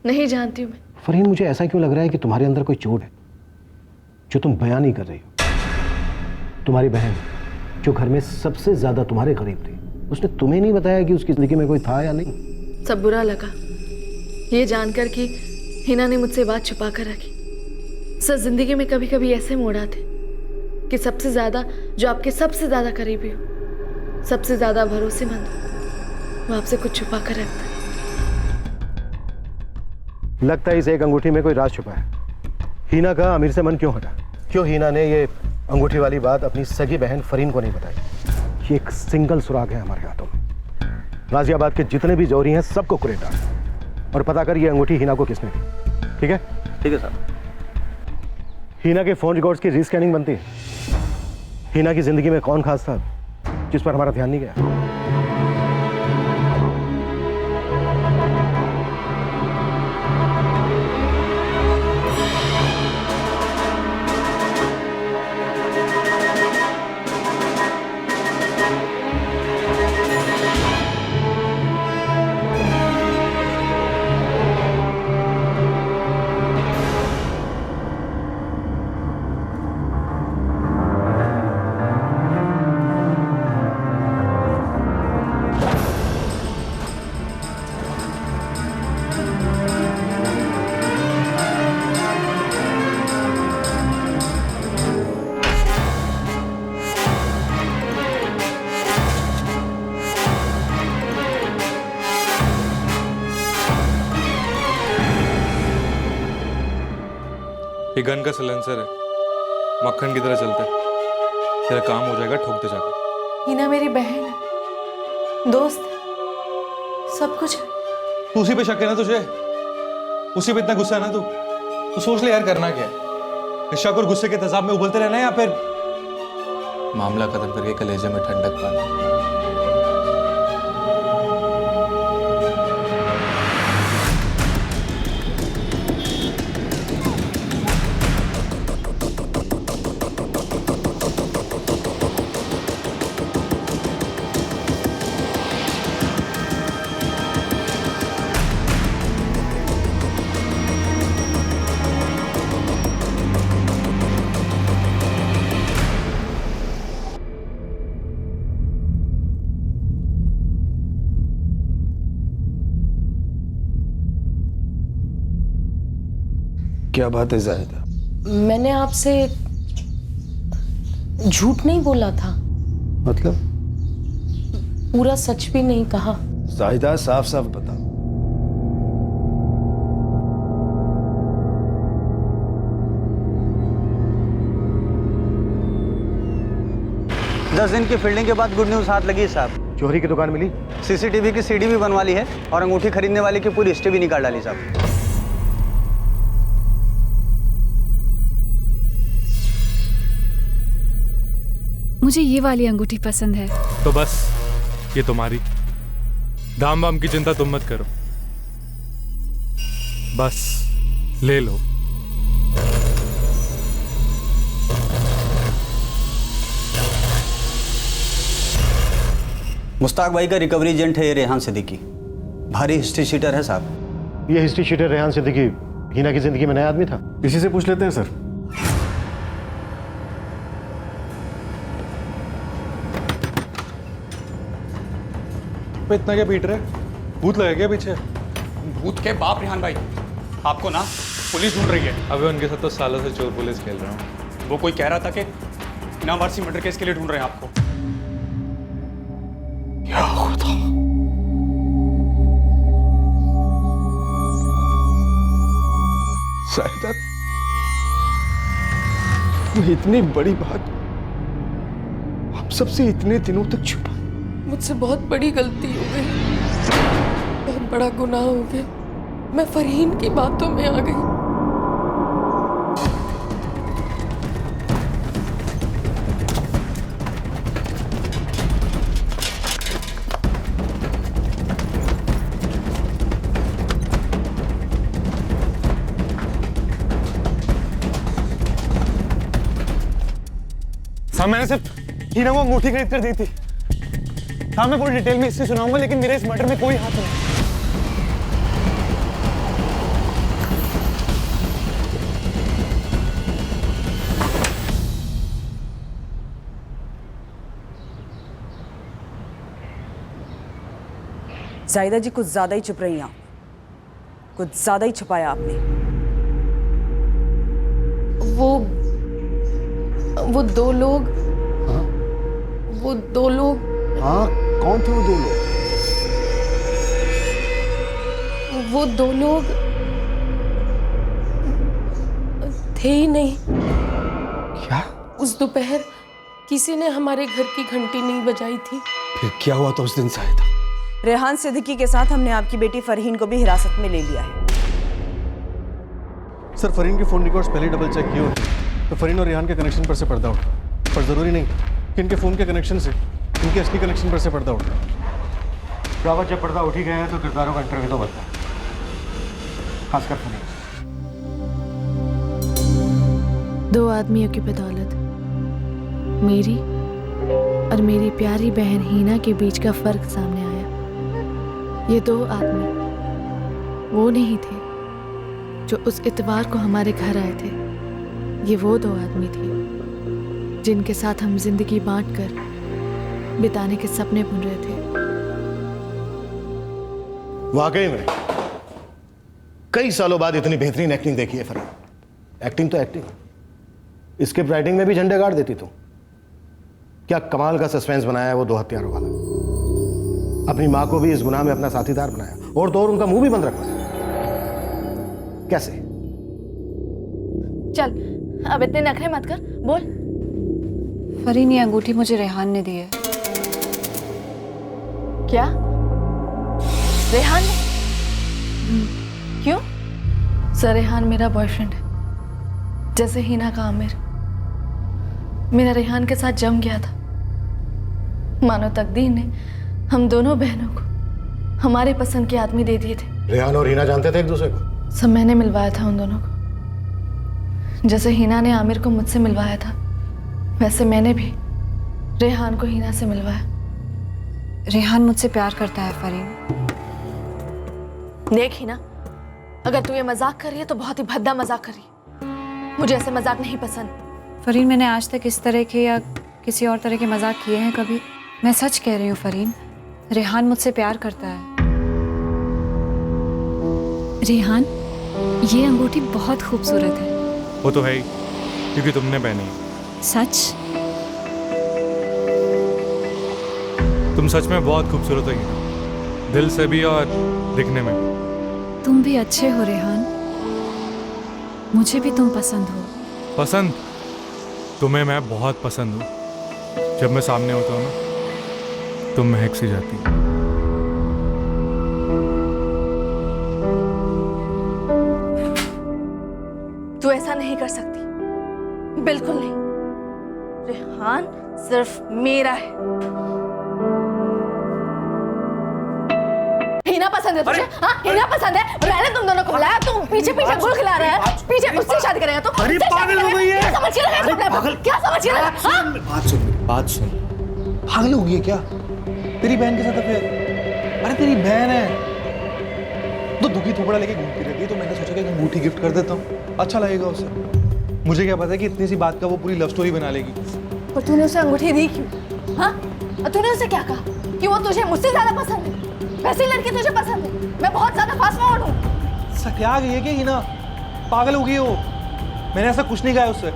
नहीं जानती हूँ मैं। फरहीन, मुझे ऐसा क्यों लग रहा है कि तुम्हारे अंदर कोई चोट है जो तुम बयान नहीं कर रही हो। तुम्हारी बहन जो घर में सबसे ज्यादा तुम्हारे करीब थी, उसने तुम्हें नहीं बताया कि उसकी जिंदगी में कोई था या नहीं? सब बुरा लगा ये जानकर कि हिना ने मुझसे बात छुपा कर रखी। सर जिंदगी में कभी कभी ऐसे मोड़ आते कि सबसे ज्यादा जो आपके सबसे ज्यादा करीबी हो, सबसे ज्यादा भरोसेमंद हो, वो आपसे कुछ छुपा कर रखता है। लगता है इस एक अंगूठी में कोई राज छुपा है। हिना का आमिर से मन क्यों हटा? क्यों हिना ने ये अंगूठी वाली बात अपनी सगी बहन फरीन को नहीं बताई। ये एक सिंगल सुराग है हमारे हाथों में। गाजियाबाद के जितने भी जौहरी हैं सबको कुरेटा और पता कर ये अंगूठी हिना को किसने दी। ठीक है? ठीक है सर। हिना के फोन रिकॉर्ड्स की रीस्कैनिंग बनती है। हिना की जिंदगी में कौन खास था जिस पर हमारा ध्यान नहीं गया? ये गन का सिलेंसर है, मक्खन की तरह चलता है। तेरा काम हो जाएगा ठोकते जाकर। हिना मेरी बहन है, दोस्त है, सब कुछ है। तू उसी पे शक है ना तुझे? उसी पे इतना गुस्सा है ना तू? तो सोच ले यार करना क्या है। शक और गुस्से के तेजाब में उबलते रहना है या फिर मामला खत्म करके कलेजे में ठंडक पाना। क्या बात है जाहिदा? मैंने आपसे झूठ नहीं बोला था, मतलब? पूरा सच भी नहीं कहा। जाहिदा साफ साफ बता। दस दिन की फील्डिंग के बाद गुड न्यूज हाथ लगी साहब। जौहरी की दुकान मिली, सीसीटीवी की सीडी भी बनवा ली है और अंगूठी खरीदने वाले की पूरी हिस्ट्री भी निकाल डाली साहब। मुझे ये वाली अंगूठी पसंद है। तो बस ये तुम्हारी। दाम वाम की चिंता तुम मत करो, बस ले लो। मुश्ताक भाई का रिकवरी एजेंट है ये रेहान सिद्दीकी, भारी हिस्ट्री शीटर है साहब। ये हिस्ट्री शीटर रेहान सिद्दीकी हिना की जिंदगी में नया आदमी था? इसी से पूछ लेते हैं सर। इतना क्या पीट रहे? भूत लगा क्या पीछे? भूत के बाप रेहान भाई, आपको ना पुलिस ढूंढ रही है। अबे उनके साथ तो सालों से चोर पुलिस खेल रहा हूँ। वो कोई कह रहा था कि हिना वारसी मर्डर केस के लिए ढूंढ रहे हैं आपको। या खुदा, जाहिदा मैं इतनी बड़ी बात हम सबसे इतने दिनों तक छुपा। मुझसे बहुत बड़ी गलती हो गई, बहुत बड़ा गुनाह हो गया। मैं फरहीन की बातों में आ गई। साहब मैंने सिर्फ हीना को अंगूठी खरीद कर दी थी। साहब मैं पूरी डिटेल में इससे सुनाऊंगा, लेकिन मेरे इस मर्डर में कोई हाथ नहीं। जाहिदा जी कुछ ज्यादा ही चुप रही हैं आप, कुछ ज्यादा ही छुपाया आपने। वो दो लोग। हाँ? वो दो लोग। हाँ, कौन थे वो दो लोग? वो दो लोग थे ही नहीं। क्या? उस दोपहर किसी ने हमारे घर की घंटी नहीं बजाई थी। फिर क्या हुआ था उस दिन शायद? रेहान सिद्दीकी के साथ हमने आपकी बेटी फरहीन को भी हिरासत में ले लिया है। सर फरहीन के फ़ोन रिकॉर्ड्स पहले डबल चेक किए होते तो फरहीन और रेहान के कनेक्शन पर से पर्दा उठा, पर ज़रूरी नहीं कि इनके फ़ोन के कनेक्शन से इनके असली कनेक्शन पर से पर्दा उठा। रावत जब पर्दा उठ ही गया है तो किरदारों का इंटरव्यू तो बनता है, खासकर फरहीन। 2 आदमियों की बदौलत मेरी और मेरी प्यारी बहन हीना के बीच का फर्क सामने आया। ये 2 आदमी वो नहीं थे जो उस इतवार को हमारे घर आए थे। ये वो 2 आदमी थे जिनके साथ हम जिंदगी बांटकर बिताने के सपने बुन रहे थे। वाकई में कई सालों बाद इतनी बेहतरीन एक्टिंग देखी है फरहीन। एक्टिंग तो एक्टिंग, स्क्रिप्ट राइटिंग में भी झंडे गाड़ देती तुम। क्या कमाल का सस्पेंस बनाया है वो 2 हत्यारों वाला। अपनी मां को भी इस गुनाह में अपना साथीदार बनाया और तो और उनका मुंह भी बंद रखा। कैसे? चल अब इतने नखरे मत कर, बोल। फरहीन, ये अंगूठी मुझे रेहान ने दी है। क्या? रेहान ने? क्यों? सर रेहान मेरा बॉयफ्रेंड है, जैसे हीना का आमिर। मेरा रेहान के साथ जम गया था। मानो तकदीर ने हम दोनों बहनों को हमारे पसंद के आदमी दे दिए थे। रेहान और हीना जानते थे एक दूसरे को? सब मैंने मिलवाया था उन दोनों को। जैसे हीना ने आमिर को मुझसे मिलवाया था, वैसे मैंने भी रेहान को हीना से मिलवाया। रेहान मुझसे प्यार करता है फरहीन। देख हीना, अगर तू ये मजाक कर रही है तो बहुत ही भद्दा मजाक कर रही है। मुझे ऐसे मजाक नहीं पसंद। फरहीन, मैंने आज तक इस तरह के या किसी और तरह के मजाक किए हैं कभी? मैं सच कह रही हूँ फरहीन, रेहान मुझसे प्यार करता है। रेहान, ये अंगूठी बहुत खूबसूरत है। वो तो है ही, क्योंकि तुमने पहनी है। सच? तुम सच में बहुत खूबसूरत हो हीना, दिल से भी और दिखने में भी। तुम भी अच्छे हो रेहान, मुझे भी तुम पसंद हो। पसंद? तुम्हें मैं बहुत पसंद हूँ। जब मैं सामने होता हूँ ना, तुम महक सी जाती हो। तू ऐसा नहीं कर सकती, बिल्कुल नहीं। रेहान सिर्फ मेरा है। हीना पसंद है तुझे? हाँ, हीना पसंद है। मैंने तुम दोनों को बुलाया, तुम पीछे पीछे गुल खिला रहे हैं। पीछे उससे शादी करेगा तू? अरे पागल हो गई है। क्या समझ रहा है? क्या समझ रहा है? बात सुन। पागल हो गई है क्या? तेरी बहन के साथ अफेयर? अरे तेरी बहन है तो दुखी थोपड़ा लेके घूमती रहती है, तो मैंने सोचा कि अंगूठी गिफ्ट कर देता हूँ, अच्छा लगेगा उसे। मुझे क्या पता कि इतनी सी बात का वो पूरी लव स्टोरी बना लेगी। और तूने उसे अंगूठी दी क्यों? हाँ, और तूने उसे क्या कहा कि वो तुझे मुझसे ज्यादा पसंद है? वैसी लड़की तुझे पसंद है? मैं बहुत ज्यादा फास्ट फॉरवर्ड हूँ। सत्या गई है क्या हीना? पागल हो गई है वो। मैंने ऐसा कुछ नहीं कहा उससे।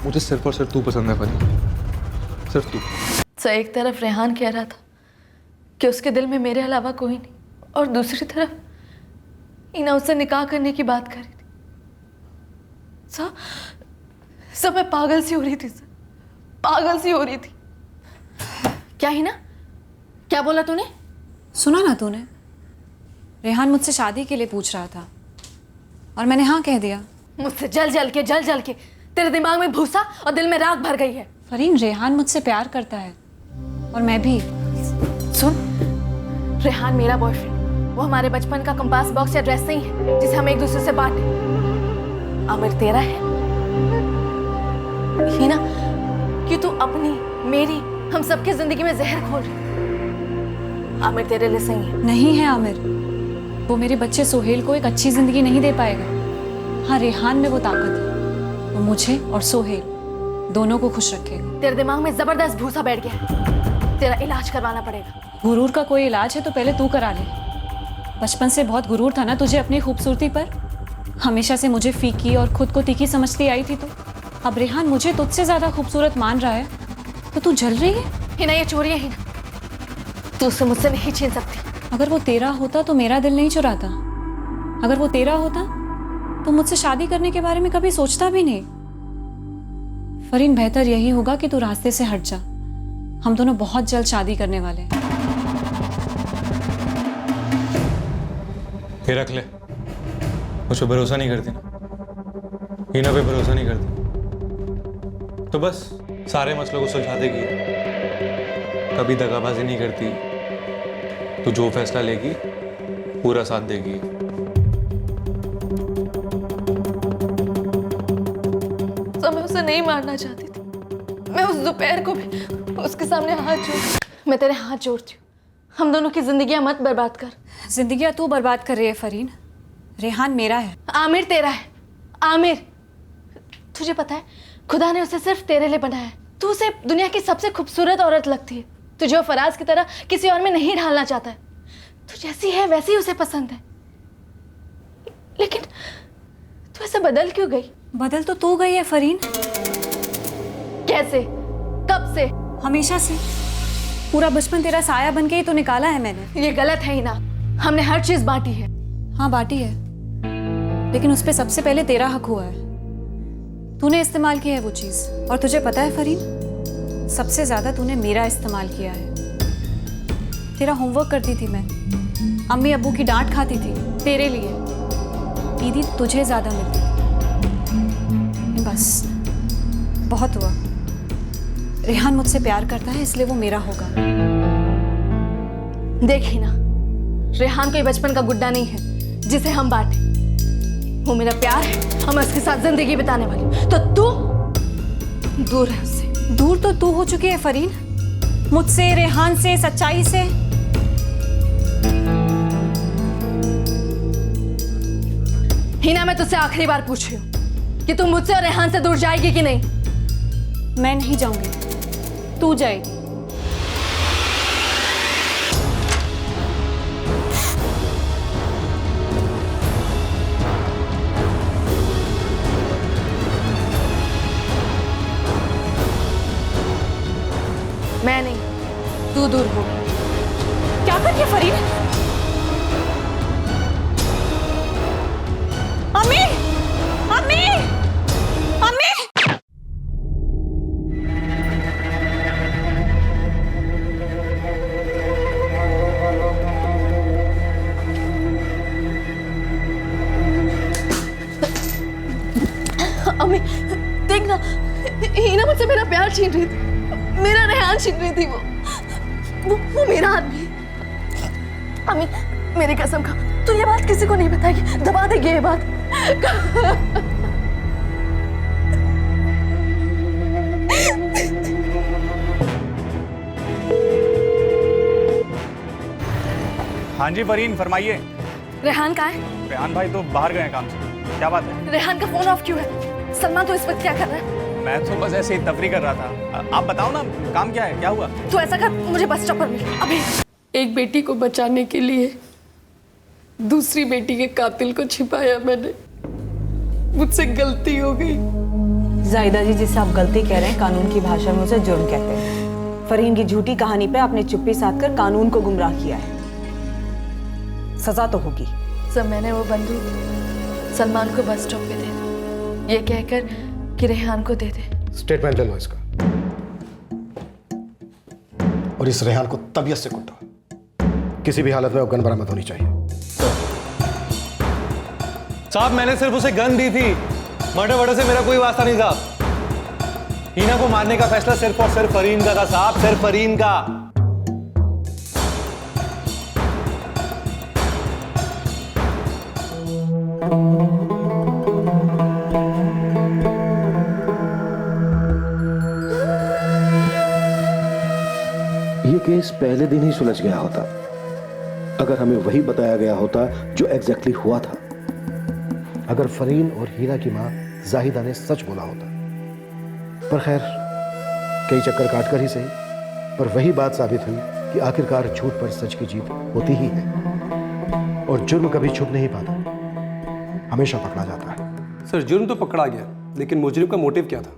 मुझे सिर्फ और सिर्फ तू पसंद है फरहीन, सिर्फ तू। तो एक तरफ रेहान कह रहा था कि उसके दिल में मेरे अलावा कोई नहीं, और दूसरी तरफ हीना उससे निकाह करने की बात कर रही थी। सब मैं पागल सी हो रही थी सर, पागल सी हो रही थी। क्या हीना, क्या बोला तूने? सुना ना तूने, रेहान मुझसे शादी के लिए पूछ रहा था और मैंने हाँ कह दिया। मुझसे जल जल के तेरे दिमाग में भूसा और दिल में राख भर गई है। फरहीन, रेहान मुझसे प्यार करता है और मैं भी। सुन, रेहान मेरा बॉयफ्रेंड, वो हमारे बचपन का कंपास बॉक्स या ड्रेस नहीं है जिसे हम एक दूसरे से बांटे। आमिर तेरा है हीना, कि तू अपनी, मेरी, हम सबकी जिंदगी में जहर घोल रही। आमिर तेरे लिए सही है। नहीं है आमिर, वो मेरे बच्चे सोहेल को एक अच्छी जिंदगी नहीं दे पाएगा। हाँ, रेहान में वो ताकत है, वो मुझे और सोहेल दोनों को खुश रखेगा। तेरे दिमाग में जबरदस्त भूसा बैठ गया है, तेरा इलाज करवाना पड़ेगा। गुरूर का कोई इलाज है तो पहले तू करा ले। बचपन से बहुत गुरूर था ना तुझे अपनी खूबसूरती पर, हमेशा से मुझे फीकी और खुद को तीखी समझती आई थी। तो अब रेहान मुझे तुझसे ज्यादा खूबसूरत मान रहा है तो तू जल रही है। हिना, ये चोरी है हिना, तू उसे मुझसे नहीं छीन सकती। अगर वो तेरा होता तो मेरा दिल नहीं चुराता। अगर वो तेरा होता तो मुझसे शादी करने के बारे में कभी सोचता भी नहीं। फरीन, बेहतर यही होगा कि तू रास्ते से हट जा। हम दोनों बहुत जल्द शादी करने वाले हैं। ये रख ले, मुझ पर भरोसा नहीं करती ना, हीना पे भरोसा नहीं करती तो बस सारे मसलों को सुलझा देगी, कभी दगाबाजी नहीं करती, तो जो फैसला लेगी पूरा साथ देगी। तो मैं उसे नहीं मारना चाहती थी। मैं उस दोपहर को भी उसके सामने हाथ जोड़, मैं तेरे हाथ जोड़ती हूँ, हम दोनों की जिंदगियां मत बर्बाद कर। जिंदगियां तू बर्बाद कर रही है फरीन, रेहान मेरा है। आमिर तेरा है। आमिर, तुझे पता है खुदा ने उसे सिर्फ तेरे लिए बनाया है। तू उसे दुनिया की सबसे खूबसूरत औरत लगती है। तुझे वो फराज की तरह किसी और में नहीं ढालना चाहता है। तू जैसी है वैसी उसे पसंद है। लेकिन तू ऐसे बदल क्यों गई? बदल तो तू गई है फरीन। कैसे? कब से? हमेशा से। पूरा बचपन तेरा साया बन के ही तो निकाला है मैंने। ये गलत है ही ना, हमने हर चीज बांटी है। हाँ बांटी है, लेकिन उस पे सबसे पहले तेरा हक हुआ है। तूने इस्तेमाल किया है वो चीज, और तुझे पता है फरीन, सबसे ज्यादा तूने मेरा इस्तेमाल किया है। तेरा होमवर्क करती थी मैं, अम्मी अब्बू की डांट खाती थी तेरे लिए, दीदी तुझे ज्यादा मिलती थी। बस बहुत हुआ। रेहान मुझसे प्यार करता है इसलिए वो मेरा होगा। देखी ना, रेहान कोई बचपन का गुड्डा नहीं है जिसे हम बांटे। वो मेरा प्यार है, हम उसके साथ जिंदगी बिताने वाली। तो तू दूर है उससे। दूर तो तू हो चुकी है फरीन, मुझसे, रेहान से, सच्चाई से। हिना, मैं तुझसे आखिरी बार पूछ रही हूँ कि तुम मुझसे और रेहान से दूर जाएगी कि नहीं? मैं नहीं जाऊंगी, तू जाएगी। मैं नहीं, तू दूर हो। क्या कर रही है फरीन? अम्मी! अम्मी! अम्मी! अम्मी, देखना, हीना मुझसे मेरा प्यार छीन रही थी, मेरा रेहान छीन रही थी। वो मेरा आदमी। अम्मी, मेरी कसम खा, तू ये बात किसी को नहीं बताएगी, दबा देगी ये बात। हाँ जी फरीन, फरमाइए। रेहान कहाँ है? रेहान भाई तो बाहर गए हैं काम से। क्या बात है? रेहान का फोन ऑफ क्यों है? सलमान तो इस वक्त क्या कर रहा है? मैं तो बस ऐसे ही तफरी कर रहा था। आप बताओ ना, काम क्या है, क्या हुआ? तू ऐसा कर, मुझे बस स्टॉप पर मिल अभी। एक बेटी को बचाने के लिए दूसरी बेटी के कातिल को छिपाया मैंने। मुझसे गलती हो गई। जाहिदा जी, जिससे आप गलती कह रहे हैं, कानून की भाषा में उसे जुर्म कहते हैं। फरीन की झूठी कहानी पे आपने चुप्पी साध कर कानून को गुमराह किया है, सजा तो होगी। सर, मैंने वो बंदूक सलमान को बस स्टॉप पे दे दी, ये कहकर कि रेहान को दे दे। स्टेटमेंट ले लो इसका, और इस रेहान को तबीयत से कुटो। किसी भी हालत में वो गन बरामद होनी चाहिए। साहब, मैंने सिर्फ उसे गन दी थी, मर्डर वर्डर से मेरा कोई वास्ता नहीं साहब। हीना को मारने का फैसला सिर्फ और सिर्फ फरीन का था साहब, सिर्फ फरीन का। ये केस पहले दिन ही सुलझ गया होता अगर हमें वही बताया गया होता जो एग्जैक्टली हुआ था। अगर फरीन और हीना की मां जाहिदा ने सच बोला होता। पर खैर, कई चक्कर काटकर ही सही, पर वही बात साबित हुई कि आखिरकार झूठ पर सच की जीत होती ही है, और जुर्म कभी छुप नहीं पाता, हमेशा पकड़ा जाता है। सर, जुर्म तो पकड़ा गया, लेकिन मुजरिम का मोटिव क्या था?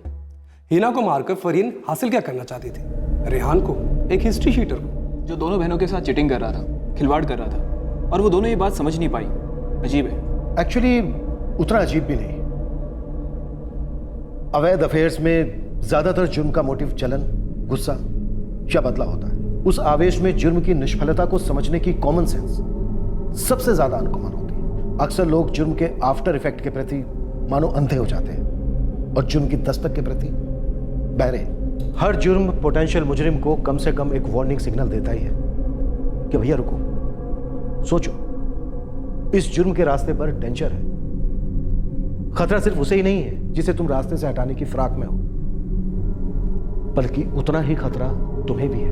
हीना को मारकर फरीन हासिल क्या करना चाहती थी? रेहान को, एक हिस्ट्री शीटर को, जो दोनों बहनों के साथ चिटिंग कर रहा था, खिलवाड़ कर रहा था, और वो दोनों ये बात समझ नहीं पाई। अजीब है। एक्चुअली उतना अजीब भी नहीं। अवैध अफेयर्स में ज्यादातर जुर्म का मोटिव जलन, गुस्सा या बदला होता है। उस आवेश में जुर्म की निष्फलता को समझने की कॉमन सेंस सबसे ज्यादा अनकॉमन होती है। अक्सर लोग जुर्म के आफ्टर इफेक्ट के प्रति मानो अंधे हो जाते हैं और जुर्म की दस्तक के प्रति बहरे। हर जुर्म पोटेंशियल मुजरिम को कम से कम एक वार्निंग सिग्नल देता ही है कि भैया रुको, सोचो, इस जुर्म के रास्ते पर डेंजर है। खतरा सिर्फ उसे ही नहीं है जिसे तुम रास्ते से हटाने की फिराक में हो, बल्कि उतना ही खतरा तुम्हें भी है।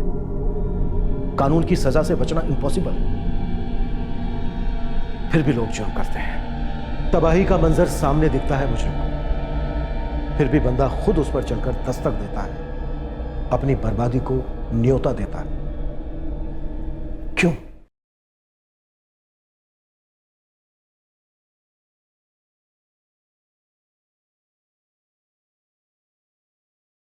कानून की सजा से बचना इम्पॉसिबल है, फिर भी लोग जुर्म करते हैं। तबाही का मंजर सामने दिखता है मुजरिम को, फिर भी बंदा खुद उस पर चलकर दस्तक देता है, अपनी बर्बादी को न्योता देता है।